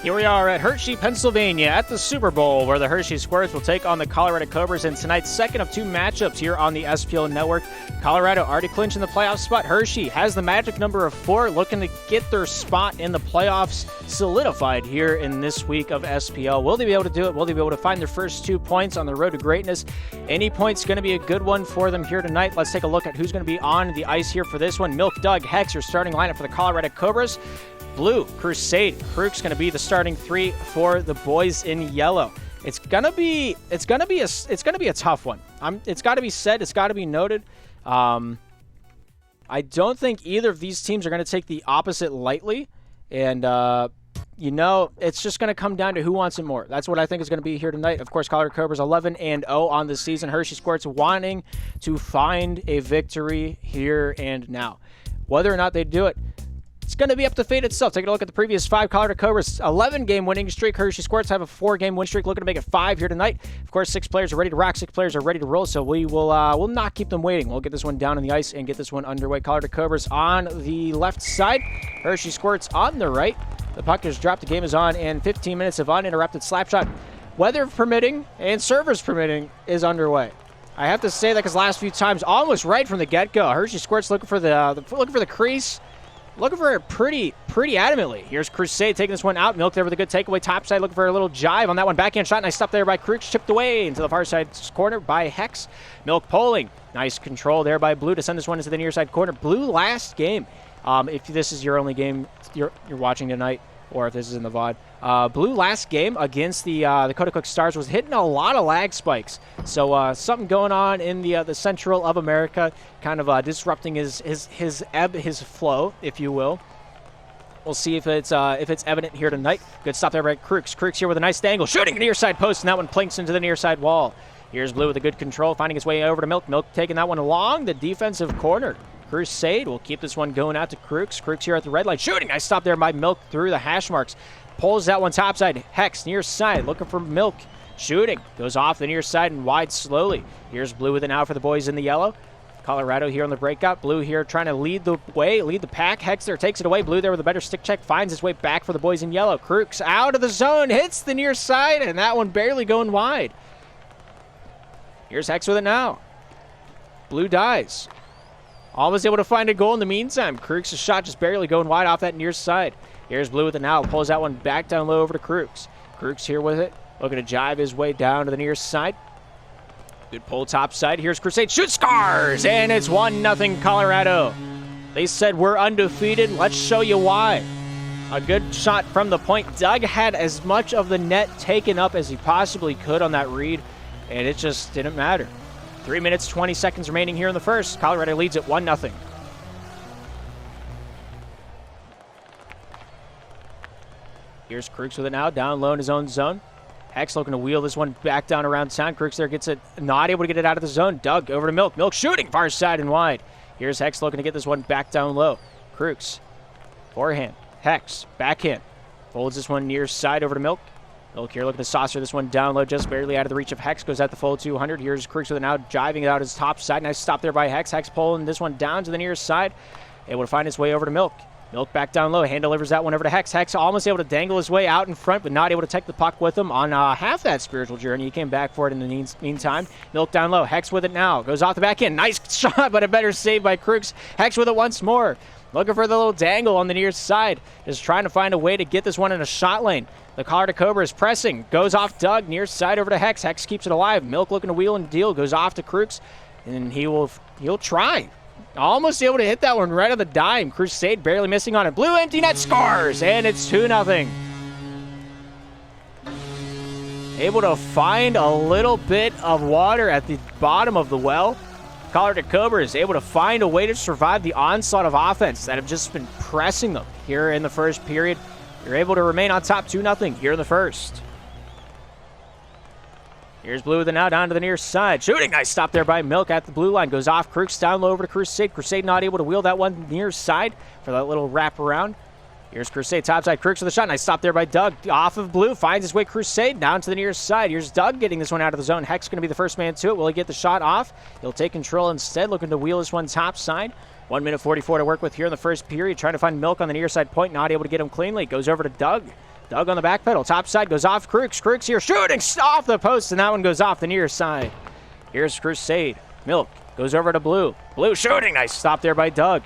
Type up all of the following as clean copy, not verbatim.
Here we are at Hershey, Pennsylvania at the Super Bowl, where the Hershey Squirts will take on the Colorado Cobras in tonight's second of two matchups here on the SPL network. Colorado already clinched in the playoff spot. Hershey has the magic number of 4, looking to get their spot in the playoffs solidified here in this week of SPL. Will they be able to do it? Will they be able to find their first 2 points on the road to greatness? Any point's going to be a good one for them here tonight. Let's take a look at who's going to be on the ice here for this one. Milk, Doug, Hex, your starting lineup for the Colorado Cobras. Blue, Crusade, Crook's going to be the starting 3 for the boys in yellow. It's gonna be a tough one. It's got to be said. It's got to be noted. I don't think either of these teams are going to take the opposite lightly, and it's just going to come down to who wants it more. That's what I think is going to be here tonight. Of course, Colorado Cobras 11-0 on the season. Hershey Squirts wanting to find a victory here and now. Whether or not they do it, it's going to be up to fate itself. Taking a look at the previous 5 Colorado Cobras 11-game winning streak. Hershey Squirts have a 4-game win streak, looking to make it 5 here tonight. Of course, 6 players are ready to rock, 6 players are ready to roll, so we will we'll not keep them waiting. We'll get this one down on the ice and get this one underway. Colorado Cobras on the left side, Hershey Squirts on the right. The puck is dropped, the game is on, and 15 minutes of uninterrupted slap shot, weather permitting and servers permitting, is underway. I have to say that because last few times, almost right from the get-go, Hershey Squirts looking for the crease. Looking for it pretty adamantly. Here's Crusade taking this one out. Milk there with a good takeaway. Top side looking for a little jive on that one. Backhand shot. Nice stop there by Crooks. Chipped away into the far side corner by Hex. Milk polling. Nice control there by Blue to send this one into the near side corner. Blue last game. If this is your only game you're watching tonight, or if this is in the VOD. Blue last game against the Dakota Cook Stars was hitting a lot of lag spikes. So something going on in the central of America, kind of disrupting his flow, if you will. We'll see if it's evident here tonight. Good stop there by Crooks. Crooks here with a nice angle, shooting near side post, and that one plinks into the near side wall. Here's Blue with a good control, finding his way over to Milk. Milk taking that one along the defensive corner. Crusade will keep this one going out to Crooks. Crooks here at the red line, shooting. Nice stop there by Milk through the hash marks. Pulls that one topside. Hex near side, looking for Milk. Shooting. Goes off the near side and wide slowly. Here's Blue with it now for the boys in the yellow. Colorado here on the breakout. Blue here trying to lead the way, lead the pack. Hex there takes it away. Blue there with a better stick check. Finds his way back for the boys in yellow. Crooks out of the zone. Hits the near side, and that one barely going wide. Here's Hex with it now. Blue dies. Almost able to find a goal in the meantime. Crooks' shot just barely going wide off that near side. Here's Blue with it now. Pulls that one back down low over to Crooks. Crooks here with it. Looking to jive his way down to the near side. Good pull top side. Here's Crusade. Shoot, scars! And it's 1-0 Colorado. They said we're undefeated. Let's show you why. A good shot from the point. Doug had as much of the net taken up as he possibly could on that read, and it just didn't matter. 3 minutes, 20 seconds remaining here in the first. Colorado leads at 1-0. Here's Crooks with it now, down low in his own zone. Hex looking to wheel this one back down around town. Crooks there gets it, not able to get it out of the zone. Doug over to Milk. Milk shooting far side and wide. Here's Hex looking to get this one back down low. Crooks, forehand. Hex, backhand. Folds this one near side over to Milk. Milk here looking to saucer this one down low, just barely out of the reach of Hex. Goes out the full 200. Here's Crooks with it now, jiving it out his top side. Nice stop there by Hex. Hex pulling this one down to the near side. Able to find his way over to Milk. Milk back down low. Hand delivers that one over to Hex. Hex almost able to dangle his way out in front, but not able to take the puck with him on half that spiritual journey. He came back for it in the meantime. Milk down low. Hex with it now. Goes off the back end. Nice shot, but a better save by Crooks. Hex with it once more. Looking for the little dangle on the near side. Just trying to find a way to get this one in a shot lane. The Colorado Cobra is pressing. Goes off Doug. Near side over to Hex. Hex keeps it alive. Milk looking to wheel and deal. Goes off to Crooks. And he'll try. Almost able to hit that one right on the dime. Crusade barely missing on it. Blue empty net scores. And it's 2-0. Able to find a little bit of water at the bottom of the well. Colorado Cobra is able to find a way to survive the onslaught of offense that have just been pressing them here in the first period. You're able to remain on top 2-0 here in the first. Here's Blue with it now down to the near side. Shooting. Nice stop there by Milk at the blue line. Goes off. Crooks down low over to Crusade. Crusade not able to wheel that one near side for that little wrap around. Here's Crusade topside. Crooks with a shot. Nice stop there by Doug. Off of Blue. Finds his way Crusade down to the near side. Here's Doug getting this one out of the zone. Hex going to be the first man to it. Will he get the shot off? He'll take control instead. Looking to wheel this one topside. 1 minute 44 to work with here in the first period. Trying to find Milk on the near side point. Not able to get him cleanly. Goes over to Doug. Doug on the back pedal. Top side goes off. Crooks here shooting off the post, and that one goes off the near side. Here's Crusade. Milk goes over to Blue. Blue shooting. Nice stop there by Doug.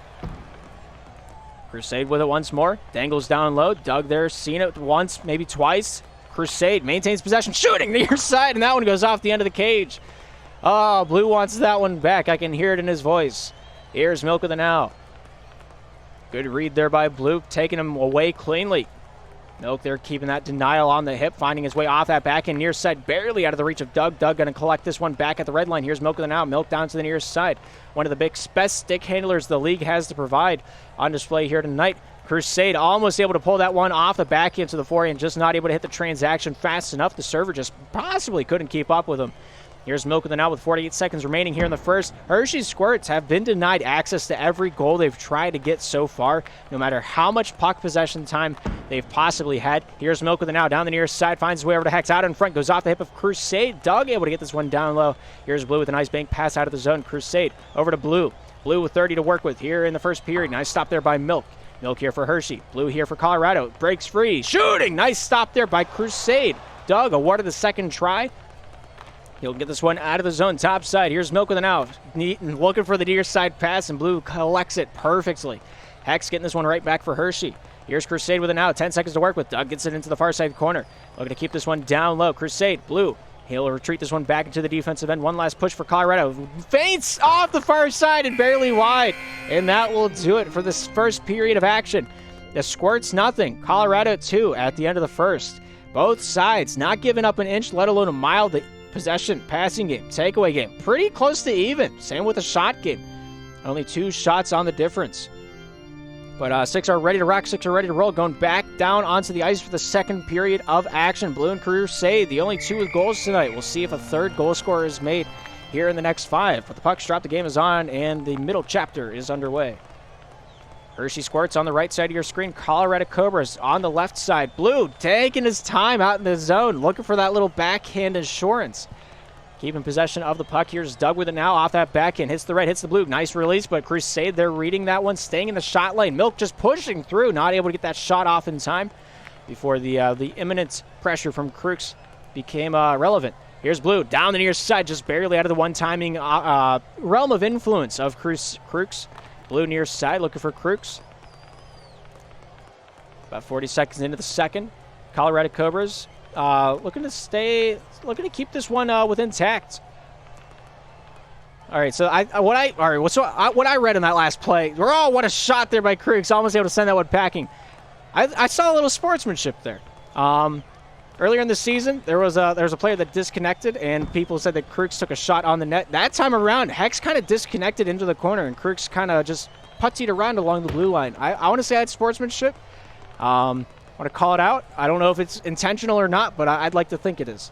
Crusade with it once more. Dangles down low. Doug there, seen it once, maybe twice. Crusade maintains possession. Shooting near side, and that one goes off the end of the cage. Oh, Blue wants that one back. I can hear it in his voice. Here's Milk with it now. Good read there by Blue, taking him away cleanly. Milk there keeping that denial on the hip, finding his way off that back end near side, barely out of the reach of Doug. Doug going to collect this one back at the red line. Here's Milk with it now. Milk down to the near side. One of the best stick handlers the league has to provide on display here tonight. Crusade almost able to pull that one off the back end to the forehand, just not able to hit the transaction fast enough. The server just possibly couldn't keep up with him. Here's Milk with it now with 48 seconds remaining here in the first. Hershey's Squirts have been denied access to every goal they've tried to get so far, no matter how much puck possession time they've possibly had. Here's Milk with it now down the near side, finds his way over to Hex, out in front, goes off the hip of Crusade. Doug able to get this one down low. Here's Blue with a nice bank pass out of the zone. Crusade over to Blue. Blue with 30 to work with here in the first period. Nice stop there by Milk. Milk here for Hershey. Blue here for Colorado. Breaks free. Shooting! Nice stop there by Crusade. Doug awarded the second try. He'll get this one out of the zone, top side. Here's Milk with an out. Neat and looking for the near side pass, and Blue collects it perfectly. Hex getting this one right back for Hershey. Here's Crusade with an out. 10 seconds to work with. Doug gets it into the far side corner. Looking to keep this one down low. Crusade, Blue. He'll retreat this one back into the defensive end. One last push for Colorado. Feints off the far side and barely wide. And that will do it for this first period of action. The Squirts nothing. Colorado 2 at the end of the first. Both sides not giving up an inch, let alone a mile. The possession, passing game, takeaway game, pretty close to even. Same with the shot game. Only 2 shots on the difference. But 6 are ready to rock, 6 are ready to roll. Going back down onto the ice for the second period of action. Blue and Crusade, the only 2 with goals tonight. We'll see if a third goal scorer is made here in the next 5. But the puck's dropped, the game is on, and the middle chapter is underway. Hershey Squirts on the right side of your screen. Colorado Cobras on the left side. Blue taking his time out in the zone, looking for that little backhand assurance. Keeping possession of the puck. Here's Doug with it now off that backhand. Hits the red, hits the blue. Nice release, but Crusade, they're reading that one, staying in the shot lane. Milk just pushing through, not able to get that shot off in time before the imminent pressure from Crooks became relevant. Here's Blue down the near side, just barely out of the one-timing realm of influence of Crooks. Blue near side, looking for Crooks. About 40 seconds into the second. Colorado Cobras looking to keep this one within tact. All right, so what I read in that last play, what a shot there by Crooks, almost able to send that one packing. I saw a little sportsmanship there. Earlier in the season, there was a player that disconnected, and people said that Crooks took a shot on the net. That time around, Hex kind of disconnected into the corner, and Crooks kind of just puttied around along the blue line. I want to say that's sportsmanship. I want to call it out. I don't know if it's intentional or not, but I'd like to think it is.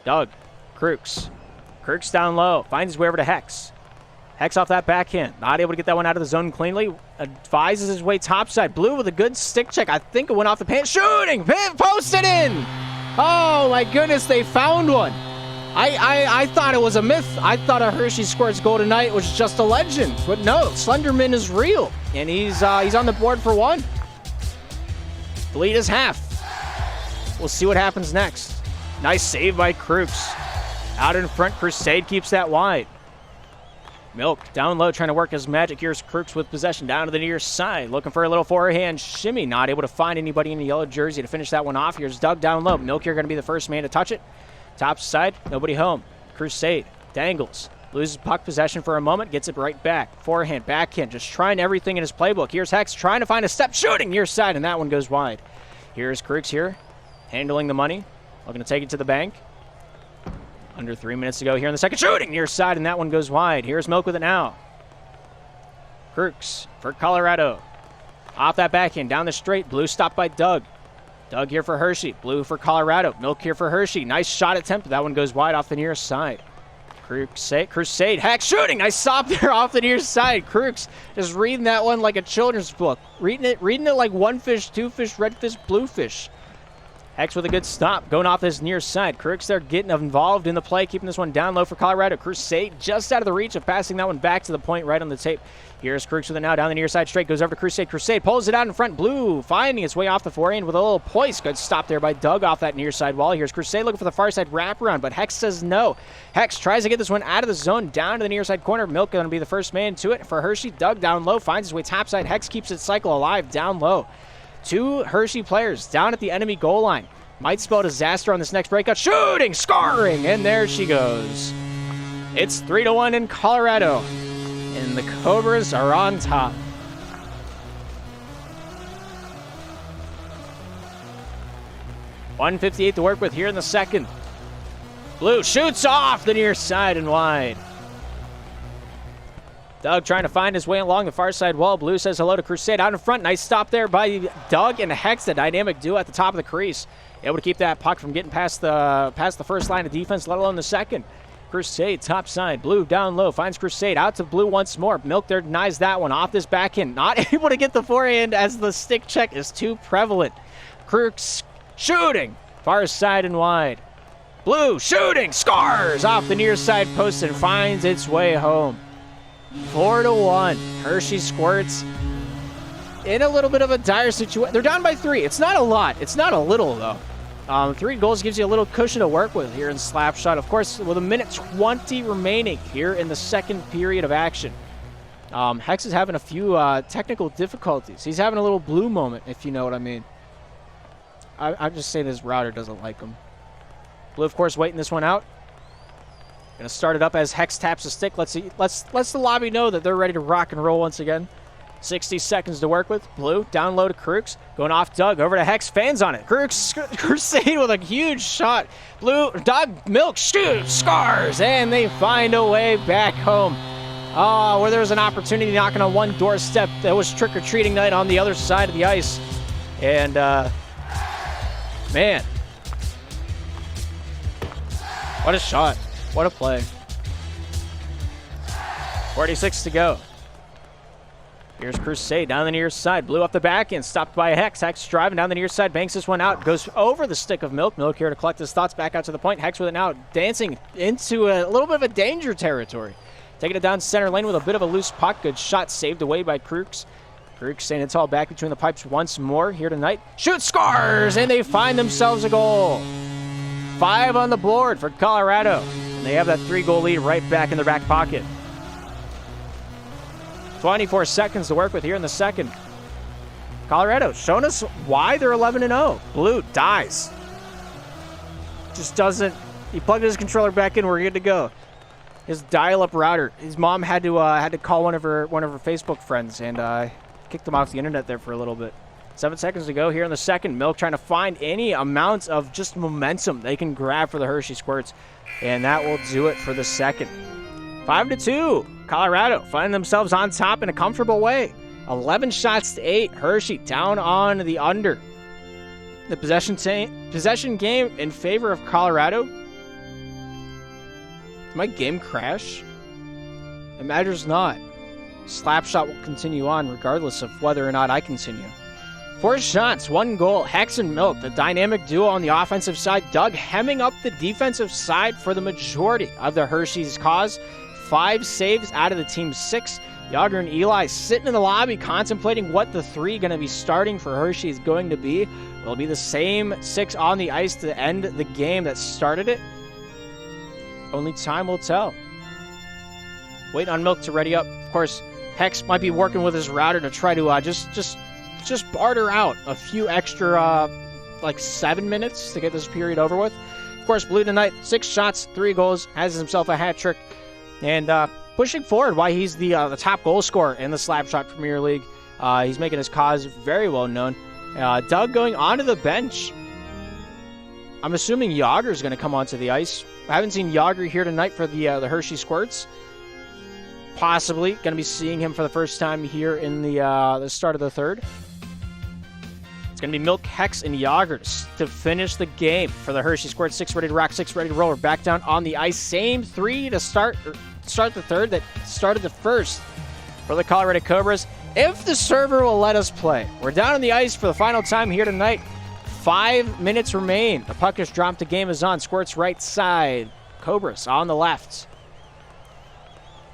Doug, Crooks down low, finds his way over to Hex. Hex off that backhand, not able to get that one out of the zone cleanly. Advises his way topside. Blue with a good stick check. I think it went off the pants. Shooting! Posted in! Oh my goodness, they found one. I thought it was a myth. I thought a Hershey Squirts goal tonight was just a legend. But no, Slenderman is real. And he's on the board for one. The lead is half. We'll see what happens next. Nice save by Crooks. Out in front, Crusade keeps that wide. Milk down low, trying to work his magic. Here's Crooks with possession down to the near side, looking for a little forehand shimmy. Not able to find anybody in the yellow jersey to finish that one off. Here's Doug down low. Milk here going to be the first man to touch it. Top side, nobody home. Crusade dangles, loses puck possession for a moment, gets it right back. Forehand, backhand, just trying everything in his playbook. Here's Hex trying to find a step, shooting near side, and that one goes wide. Here's Crooks here, handling the money, looking to take it to the bank. Under 3 minutes to go here in the second. Shooting near side, and that one goes wide. Here's Milk with it now. Crooks for Colorado. Off that backhand, down the straight. Blue stopped by Doug. Doug here for Hershey. Blue for Colorado. Milk here for Hershey. Nice shot attempt. That one goes wide off the near side. Crusade. Hex shooting. Nice stop there off the near side. Crooks just reading that one like a children's book. Reading it like one fish, two fish, red fish, blue fish. Hex with a good stop, going off this near side. Crooks there getting involved in the play, keeping this one down low for Colorado. Crusade just out of the reach of passing that one back to the point right on the tape. Here's Crooks with it now down the near side straight, goes over to Crusade. Crusade pulls it out in front. Blue finding its way off the forehand with a little poise. Good stop there by Doug off that near side wall. Here's Crusade looking for the far side wraparound, but Hex says no. Hex tries to get this one out of the zone down to the near side corner. Milk going to be the first man to it for Hershey. Doug down low, finds his way topside. Hex keeps its cycle alive down low. 2 Hershey players down at the enemy goal line. Might spell disaster on this next breakout. Shooting, scoring, and there she goes. It's 3-1 in Colorado, and the Cobras are on top. .158 to work with here in the second. Blue shoots off the near side and wide. Doug trying to find his way along the far side wall. Blue says hello to Crusade out in front. Nice stop there by Doug and Hex, the dynamic duo at the top of the crease. Able to keep that puck from getting past the first line of defense, let alone the second. Crusade top side. Blue down low. Finds Crusade out to Blue once more. Milk there denies that one off this backhand. Not able to get the forehand as the stick check is too prevalent. Crooks shooting. Far side and wide. Blue shooting. Scores off the near side post and finds its way home. 4-1. Hershey Squirts in a little bit of a dire situation. They're down by 3. It's not a lot. It's not a little, though. 3 goals gives you a little cushion to work with here in Slapshot. Of course, with 1:20 remaining here in the second period of action. Hex is having a few technical difficulties. He's having a little blue moment, if you know what I mean. I'm just saying his router doesn't like him. Blue, of course, waiting this one out. Gonna start it up as Hex taps the stick. Let's the lobby know that they're ready to rock and roll once again. 60 seconds to work with. Blue down low to Crooks. Going off Doug. Over to Hex. Fans on it. Crooks Crusade with a huge shot. Blue. Doug. Milk. Shoots. Scars. And they find a way back home. Where there was an opportunity knocking on one doorstep. That was trick-or-treating night on the other side of the ice. And, man. What a shot. What a play. 46 to go. Here's Crusade down the near side. Blue up the back end. Stopped by Hex. Hex driving down the near side. Banks this one out. Goes over the stick of Milk. Milk here to collect his thoughts back out to the point. Hex with it now. Dancing into a little bit of a danger territory. Taking it down center lane with a bit of a loose puck. Good shot saved away by Crooks. Crooks standing tall back between the pipes once more here tonight. Shoot, scores! And they find themselves a goal. 5 on the board for Colorado. And they have that 3-goal lead right back in their back pocket. 24 seconds to work with here in the second. Colorado showing us why they're 11-0. Blue dies. Just doesn't. He plugged his controller back in. We're good to go. His dial-up router. His mom had to call one of her Facebook friends and kicked them off the internet there for a little bit. 7 seconds to go here in the second. Milk trying to find any amount of just momentum they can grab for the Hershey Squirts, and that will do it for the second. 5-2. Colorado find themselves on top in a comfortable way. 11 shots to 8. Hershey down on the under. The possession game in favor of Colorado. Did my game crash? It matters not. Slapshot will continue on regardless of whether or not I continue. 4 shots, 1 goal. Hex and Milk, the dynamic duo on the offensive side. Doug hemming up the defensive side for the majority of the Hershey's cause. 5 saves out of the team's 6. Yager and Eli sitting in the lobby contemplating what the 3 going to be starting for Hershey is going to be. Will it be the same 6 on the ice to end the game that started it? Only time will tell. Waiting on Milk to ready up. Of course, Hex might be working with his router to try to just barter out a few extra, 7 minutes to get this period over with. Of course, Blue tonight, 6 shots, 3 goals, has himself a hat trick. And pushing forward why he's the top goal scorer in the Slapshot Premier League. He's making his cause very well known. Doug going onto the bench. I'm assuming Yager's going to come onto the ice. I haven't seen Yager here tonight for the Hershey Squirts. Possibly going to be seeing him for the first time here in the start of the third. It's going to be Milk, Hex, and Yager to finish the game for the Hershey Squirts. 6 ready to rock, 6 ready to roll. We're back down on the ice. Same 3 to start the third that started the first for the Colorado Cobras. If the server will let us play. We're down on the ice for the final time here tonight. 5 minutes remain. The puck is dropped. The game is on. Squirts right side. Cobras on the left.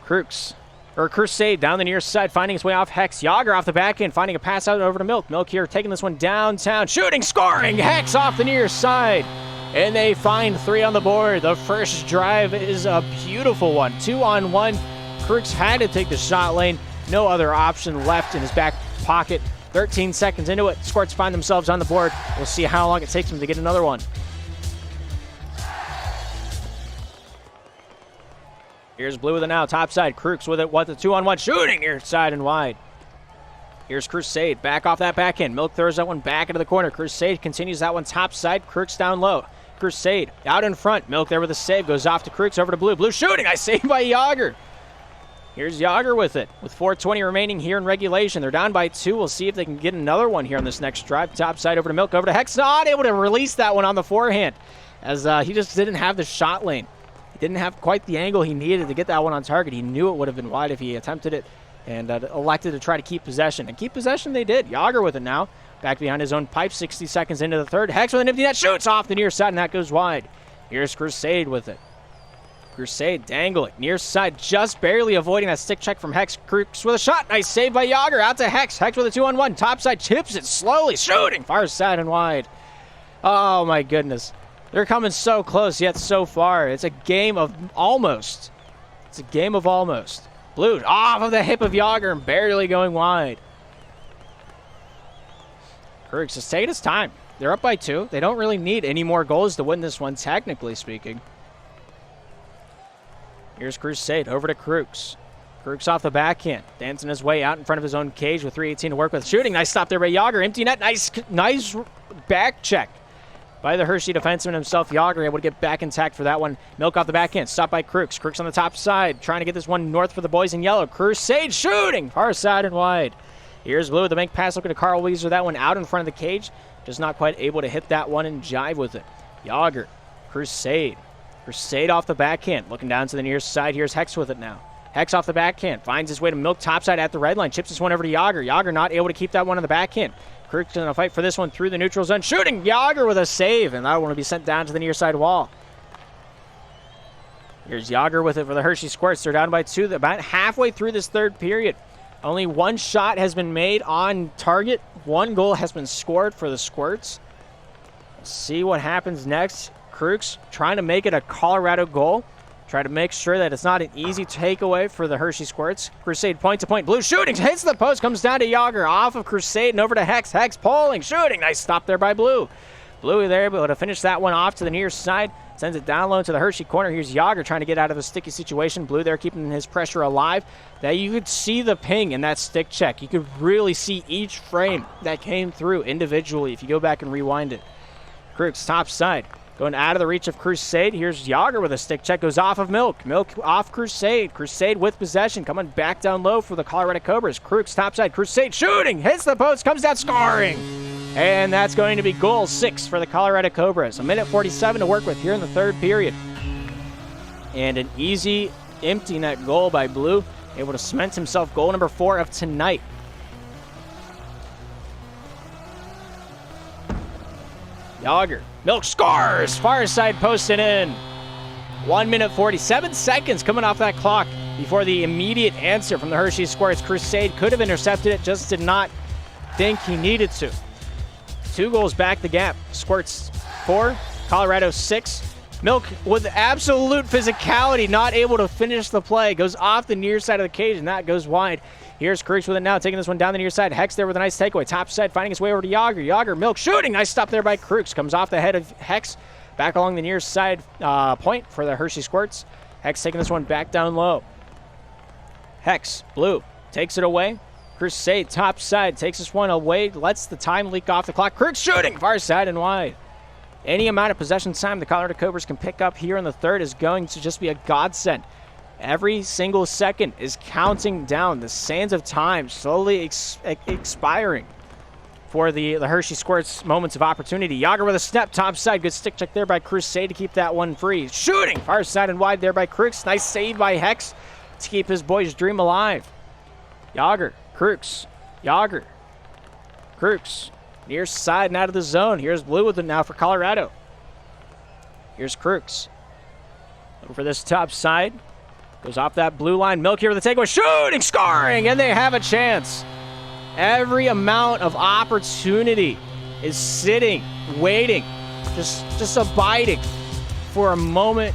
Crusade down the near side, finding his way off Hex. Yager off the back end, finding a pass out over to Milk. Milk here taking this one downtown. Shooting, scoring! Hex off the near side. And they find 3 on the board. The first drive is a beautiful one. 2-on-1. Crooks had to take the shot lane. No other option left in his back pocket. 13 seconds into it. Squirts find themselves on the board. We'll see how long it takes them to get another one. Here's Blue with it now, top side. Crooks with it, what the 2-on-1 shooting near side and wide. Here's Crusade, back off that backhand. Milk throws that one back into the corner. Crusade continues that one top side. Crooks down low. Crusade out in front. Milk there with a save, goes off to Crooks, over to Blue. Blue shooting, nice save by Yager. Here's Yager with it, with 4:20 remaining here in regulation. They're down by 2. We'll see if they can get another one here on this next drive. Top side over to Milk, over to Hex. Not able to release that one on the forehand, as he just didn't have the shot lane. He didn't have quite the angle he needed to get that one on target. He knew it would have been wide if he attempted it, and elected to try to keep possession. And keep possession they did. Yager with it now. Back behind his own pipe, 60 seconds into the third. Hex with an empty net, shoots off the near side, and that goes wide. Here's Crusade with it. Crusade dangling. Near side, just barely avoiding that stick check from Hex. Crooks with a shot. Nice save by Yager. Out to Hex. Hex with a 2-on-1. Top side, chips it slowly. Shooting far side and wide. Oh, my goodness. They're coming so close, yet so far. It's a game of almost. It's a game of almost. Blue off of the hip of Yager and barely going wide. Crooks just taking his time. They're up by 2. They don't really need any more goals to win this one, technically speaking. Here's Crusade over to Crooks. Crooks off the backhand, dancing his way out in front of his own cage with 3:18 to work with. Shooting, nice stop there by Yager. Empty net, nice back check by the Hershey defenseman himself. Yager able to get back intact for that one. Milk off the backhand, stopped by Crooks. Crooks on the top side, trying to get this one north for the boys in yellow. Crusade shooting, far side and wide. Here's Blue with the bank pass, looking to Carl Weezer. That one out in front of the cage, just not quite able to hit that one and jive with it. Yager, Crusade. Crusade off the backhand, looking down to the near side. Here's Hex with it now. Hex off the backhand, finds his way to Milk topside at the red line, chips this one over to Yager. Yager not able to keep that one on the backhand. Crooks going to fight for this one through the neutral zone. Shooting, Yager with a save, and that one will be sent down to the near side wall. Here's Yager with it for the Hershey Squirts. They're down by 2, about halfway through this third period. Only 1 shot has been made on target. 1 goal has been scored for the Squirts. Let's see what happens next. Crooks trying to make it a Colorado goal. Try to make sure that it's not an easy takeaway for the Hershey Squirts. Crusade point to point. Blue shooting, hits the post, comes down to Yager. Off of Crusade and over to Hex. Hex pulling, shooting. Nice stop there by Blue. Blue there able to finish that one off to the near side. Sends it down low to the Hershey corner. Here's Yager trying to get out of a sticky situation. Blue there keeping his pressure alive. That you could see the ping in that stick check. You could really see each frame that came through individually if you go back and rewind it. Crooks top side. Going out of the reach of Crusade. Here's Yager with a stick check. Goes off of Milk. Milk off Crusade. Crusade with possession. Coming back down low for the Colorado Cobras. Crooks topside. Crusade shooting. Hits the post. Comes down scoring. And that's going to be goal 6 for the Colorado Cobras. 1:47 to work with here in the third period. And an easy empty net goal by Blue. Able to cement himself goal number 4 of tonight. Yager. Milk scores! Far side posted in. 1:47 seconds coming off that clock before the immediate answer from the Hershey Squirts. Crusade could have intercepted it, just did not think he needed to. 2 goals back the gap. Squirts 4, Colorado 6. Milk with absolute physicality, not able to finish the play. Goes off the near side of the cage, and that goes wide. Here's Crooks with it now, taking this one down the near side. Hex there with a nice takeaway. Top side, finding his way over to Yager. Yager, Milk shooting. Nice stop there by Crooks. Comes off the head of Hex. Back along the near side point for the Hershey Squirts. Hex taking this one back down low. Hex, Blue, takes it away. Crusade, top side, takes this one away. Lets the time leak off the clock. Crooks shooting, far side and wide. Any amount of possession time the Colorado Cobras can pick up here in the third is going to just be a godsend. Every single second is counting down. The sands of time slowly expiring for the Hershey Squirts moments of opportunity. Yager with a step, top side. Good stick check there by Crusade to keep that one free. Shooting, far side and wide there by Crooks. Nice save by Hex to keep his boy's dream alive. Yager, Crooks, Yager, Crooks. Near side and out of the zone. Here's Blue with it now for Colorado. Here's Crooks. Looking for this top side. Goes off that blue line. Milk here with the takeaway. Shooting, scoring, and they have a chance. Every amount of opportunity is sitting, waiting, just abiding for a moment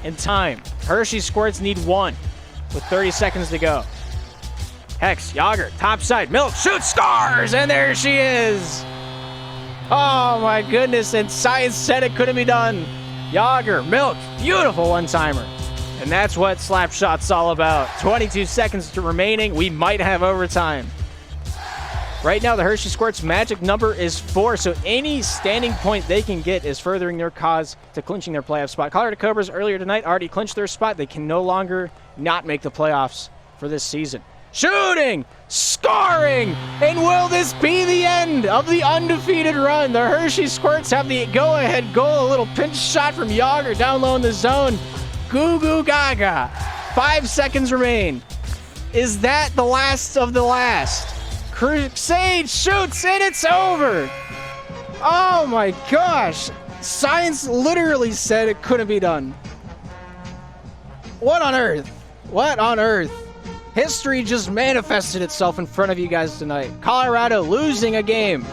in time. Hershey Squirts need one with 30 seconds to go. Hex, Yager, top side, Milk, shoots, scores, and there she is. Oh my goodness, and science said it couldn't be done. Yager, Milk, beautiful one-timer. And that's what Slapshot's all about. 22 seconds remaining. We might have overtime. Right now, the Hershey Squirts magic number is 4, so any standing point they can get is furthering their cause to clinching their playoff spot. Colorado Cobras earlier tonight already clinched their spot. They can no longer not make the playoffs for this season. Shooting, scoring, and will this be the end of the undefeated run? The Hershey Squirts have the go-ahead goal. A little pinch shot from Yager down low in the zone. Goo goo gaga. 5 seconds remain. Is that the last of the last? Crusade shoots and it's over. Oh my gosh. Science literally said it couldn't be done. What on earth? What on earth? History just manifested itself in front of you guys tonight. Colorado losing a game.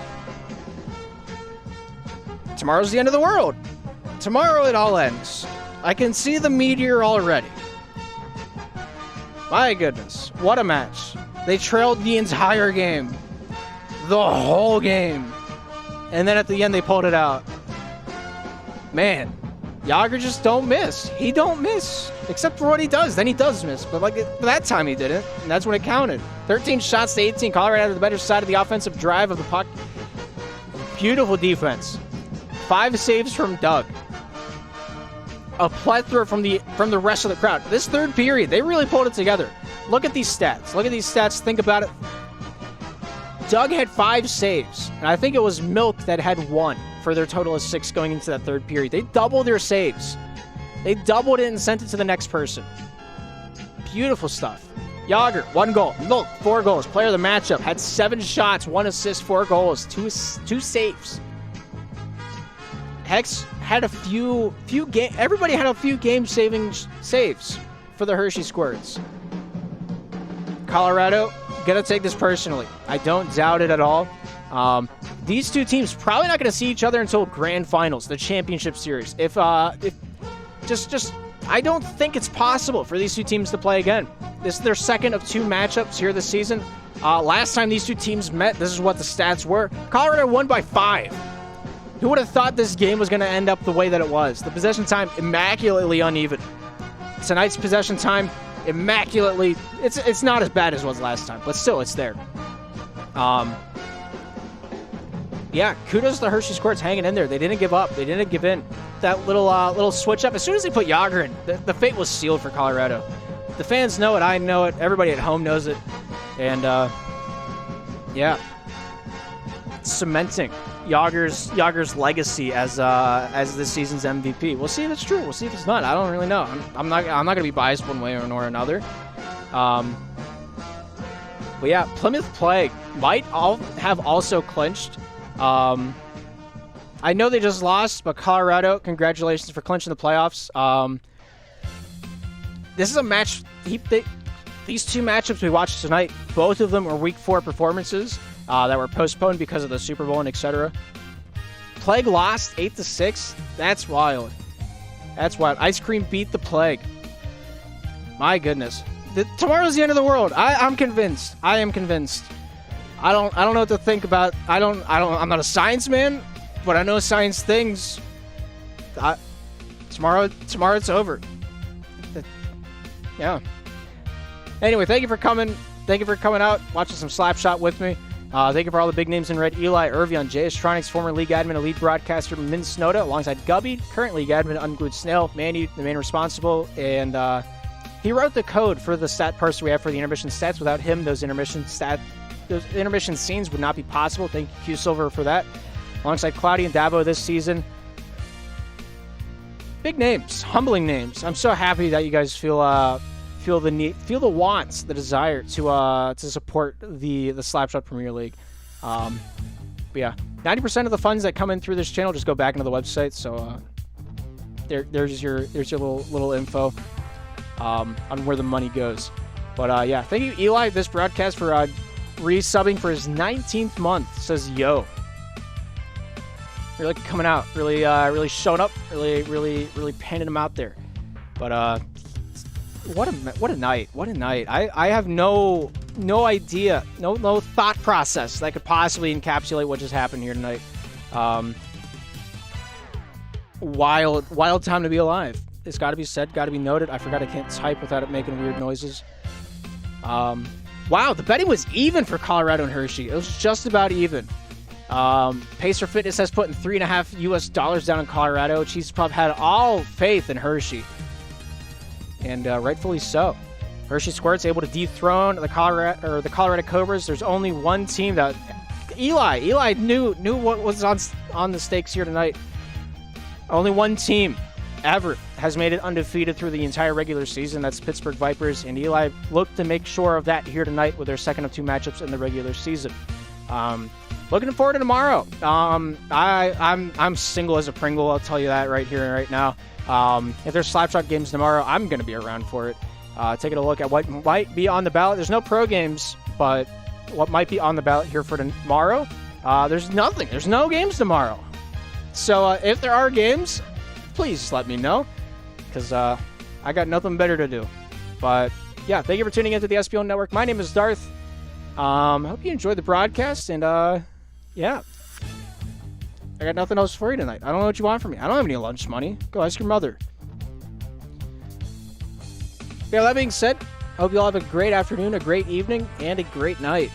Tomorrow's the end of the world. Tomorrow it all ends. I can see the meteor already. My goodness, what a match. They trailed the entire game. The whole game. And then at the end they pulled it out. Man, Yager just don't miss. He don't miss. Except for what he does. Then he does miss. But like that time he didn't. And that's when it counted. 13 shots to 18. Colorado had the better side of the offensive drive of the puck. Beautiful defense. 5 saves from Doug. A plethora from the rest of the crowd. This third period, they really pulled it together. Look at these stats. Look at these stats. Think about it. Doug had 5 saves, and I think it was Milk that had 1 for their total of 6 going into that third period. They doubled their saves. They doubled it and sent it to the next person. Beautiful stuff. Yager, 1 goal. Milk, 4 goals. Player of the matchup. Had 7 shots, 1 assist, 4 goals, 2 saves. Hex had a few game. Everybody had a few game-saving saves for the Hershey Squirts. Colorado gonna take this personally. I don't doubt it at all. These two teams probably not gonna see each other until grand finals, the championship series. If I don't think it's possible for these two teams to play again. This is their second of 2 matchups here this season. Last time these two teams met, this is what the stats were. Colorado won by 5. Who would have thought this game was going to end up the way that it was? The possession time, immaculately uneven. Tonight's possession time, immaculately... It's not as bad as it was last time, but still, it's there. Yeah, kudos to the Hershey Squirts hanging in there. They didn't give up. They didn't give in. That little switch up, as soon as they put Yager in, the fate was sealed for Colorado. The fans know it. I know it. Everybody at home knows it. And, yeah. Cementing Yager's legacy as this season's MVP. We'll see if it's true. We'll see if it's not. I don't really know. I'm not gonna be biased one way or another. But yeah, Plymouth Plague might have also clinched. I know they just lost, but Colorado, congratulations for clinching the playoffs. This is a match. These 2 matchups we watched tonight, both of them were Week 4 performances. That were postponed because of the Super Bowl and etc. Plague lost 8-6. That's wild. That's wild. Ice Cream beat the Plague. My goodness. Tomorrow's the end of the world. I'm convinced. I am convinced. I don't know what to think about. I'm not a science man, but I know science things. Tomorrow it's over. Yeah. Anyway, thank you for coming. Thank you for coming out, watching some Slapshot with me. Thank you for all the big names in red. Eli Irvion, JStronics, former league admin, elite broadcaster, Min Snowda, alongside Gubby, current league admin, Unglued Snail, Manny, the main responsible, and he wrote the code for the stat parser we have for the intermission stats. Without him, those intermission scenes would not be possible. Thank you, Q Silver, for that. Alongside Cloudy and Dabo this season. Big names, humbling names. I'm so happy that you guys feel the need, feel the wants, the desire to support the Slapshot Premier League. But yeah, 90% of the funds that come in through this channel just go back into the website. So there's your little info on where the money goes. But yeah, thank you, Eli, this broadcast for resubbing for his 19th month. Says yo. Really coming out, really showing up, really painting him out there. But what a night! What a night! I have no idea, no thought process that could possibly encapsulate what just happened here tonight. Wild time to be alive. It's got to be said, got to be noted. I forgot I can't type without it making weird noises. Wow, the betting was even for Colorado and Hershey. It was just about even. Pacer Fitness has put in $3.5 US down in Colorado. Cheese Pub had all faith in Hershey, and rightfully so. Hershey Squirts able to dethrone the Colorado Cobras. There's only one team that Eli knew what was on the stakes here tonight. Only one team ever has made it undefeated through the entire regular season. That's Pittsburgh Vipers, and Eli looked to make sure of that here tonight with their second of 2 matchups in the regular season. Looking forward to tomorrow. I'm single as a Pringle. I'll tell you that right here and right now. If there's Slapshot games tomorrow, I'm going to be around for it. Taking a look at what might be on the ballot. There's no pro games, but what might be on the ballot here for tomorrow? There's nothing. There's no games tomorrow. So if there are games, please let me know, because I got nothing better to do. But yeah, thank you for tuning into the SPL Network. My name is Darth. Hope you enjoyed the broadcast, and yeah, I got nothing else for you tonight. I don't know what you want from me. I don't have any lunch money. Go ask your mother. Yeah, that being said, I hope you all have a great afternoon, a great evening, and a great night.